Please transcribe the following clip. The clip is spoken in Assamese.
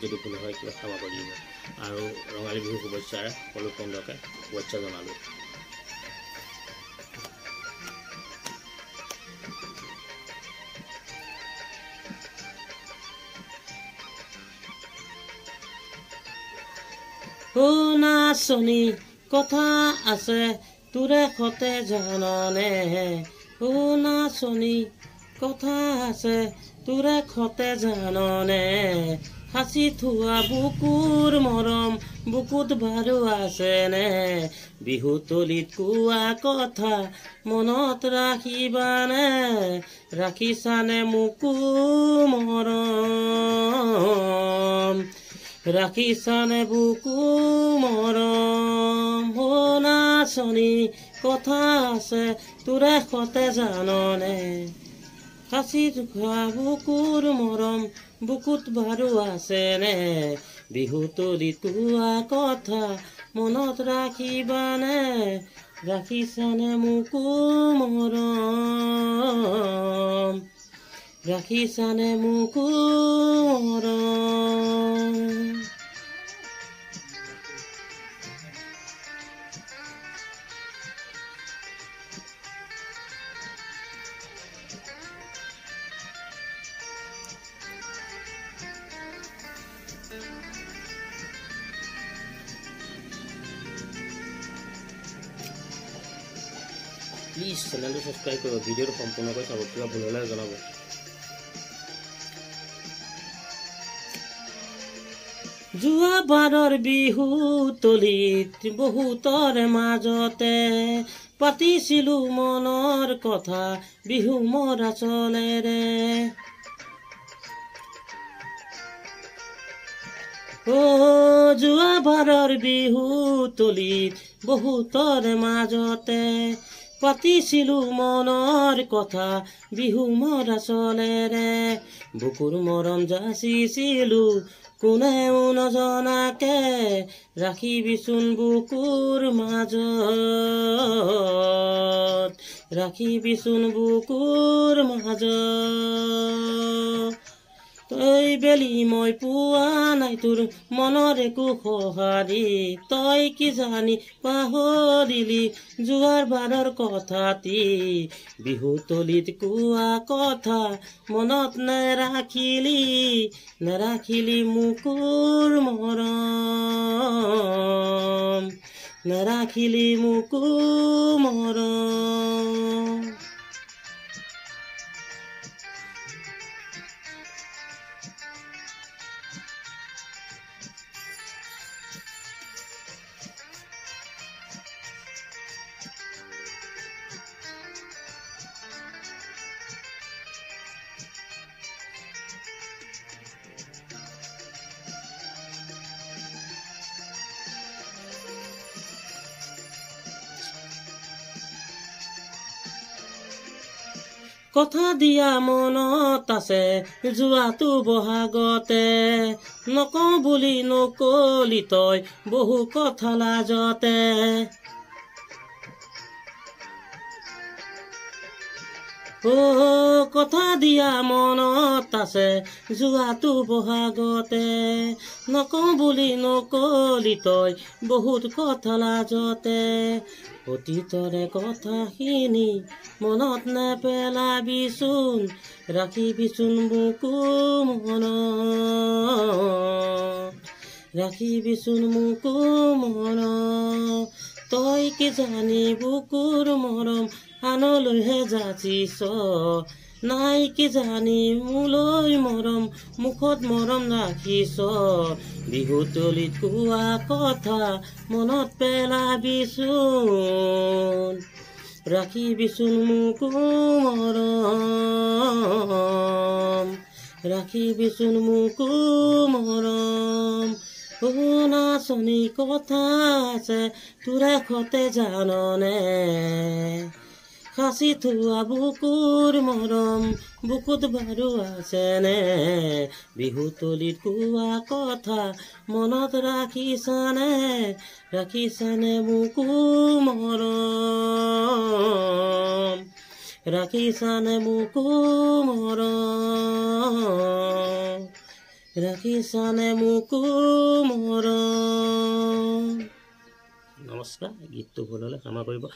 যদি ভুল হয় কিবা ক্ষমা কৰি দিব আৰু ৰঙালী বিহু শুভেচ্ছাৰে সকলো বন্ধুকে শুভেচ্ছা জনালোঁ। ও নাচনী কথা আছে তোৰে সতে জাননে, ও নাচনী কথা আছে তোৰে সতে জাননে, সাঁচি থোৱা বুকুৰ মৰম বুকুত বাৰু আছেনে, বিহু তলিত কোৱা কথা মনত ৰাখিবানে, ৰাখিছানে মোকো মৰম, ৰাখিছানে বুকু মৰম, ও নাচনী কথা আছে তোৰে সতে জাননে, সাঁচি থোৱা বুকুৰ মৰম বুকুত বাৰু আছেনে, বিহু তলিত কোৱা কথা মনত ৰাখিবানে, ৰাখিছানে মোকো মৰম, ৰাখিছানে মোকো মৰম। প্লিজ চেনেলটো ছাবস্ক্ৰাইব কৰিব, ভিডিঅ'টো সম্পূৰ্ণকৈ চাব, কিবা ভুল হ'লে জনাব। যোৱা বাৰৰ বিহু তলিত বহুতৰ মাজতে পাতিছিলো মনৰ কথা বিহু মৰা চলেৰে, ও যোৱা বাৰৰ বিহু তলিত বহুতৰ মাজতে পাতিছিলো মনৰ কথা বিহু মৰা চলেৰে, বুকুৰ মৰম যাচিছিলো কোনেও নজনাকে, ৰাখিবিচোন বুকুৰ মাজত, ৰাখিবিচোন বুকুৰ মাজত, তই বেলি মই পোৱা নাই তোৰ মনৰ একো সঁহাৰি, তই কি জানি পাহৰিলি যোৱাৰ বাৰৰ কথাটি, বিহু তলিত কোৱা কথা মনত নেৰাখিলি, নেৰাখিলি মোকুৰ মৰম, নেৰাখিলি মোকো মৰম। কথা দিয়া মনত আছে যোৱাটো বহাগতে, নকওঁ বুলি নকলি তই বহু কথা লাজতে, ও কথা দিয়া মনত আছে যোৱাটো বহাগতে, নকওঁ বুলি নকলি তই বহুত কথা লাজতে, অতীতৰে কথাখিনি মনত নেপেলাবিচোন, ৰাখিবিচোন বুকু মনত, ৰাখিবিচোন মুকু মৰম, তই কি জানি বুকুৰ মৰম আনলৈহে যাচিছ, নাই কি জানি মোলৈ মৰম মুখত মৰম ৰাখিছ, বিহু তলিত কোৱা কথা মনত পেলাবিচোন, ৰাখিবিচোন মুকু মৰম, ৰাখিবিচোন মুকু মৰম, ও নাচনী কথা আছে তোৰে সতে জাননে, সাঁচি থোৱা বুকুৰ মৰম বুকুত বাৰু আছেনে, বিহু তলিত কোৱা কথা মনত ৰাখিছানে, ৰাখিছানে মোকো মৰম, ৰাখিছানে মোকো মৰম, ৰাখিছানে মোকো মৰম। নমস্কাৰ। গীতটো ভুল হ'লে ক্ষমা কৰিব।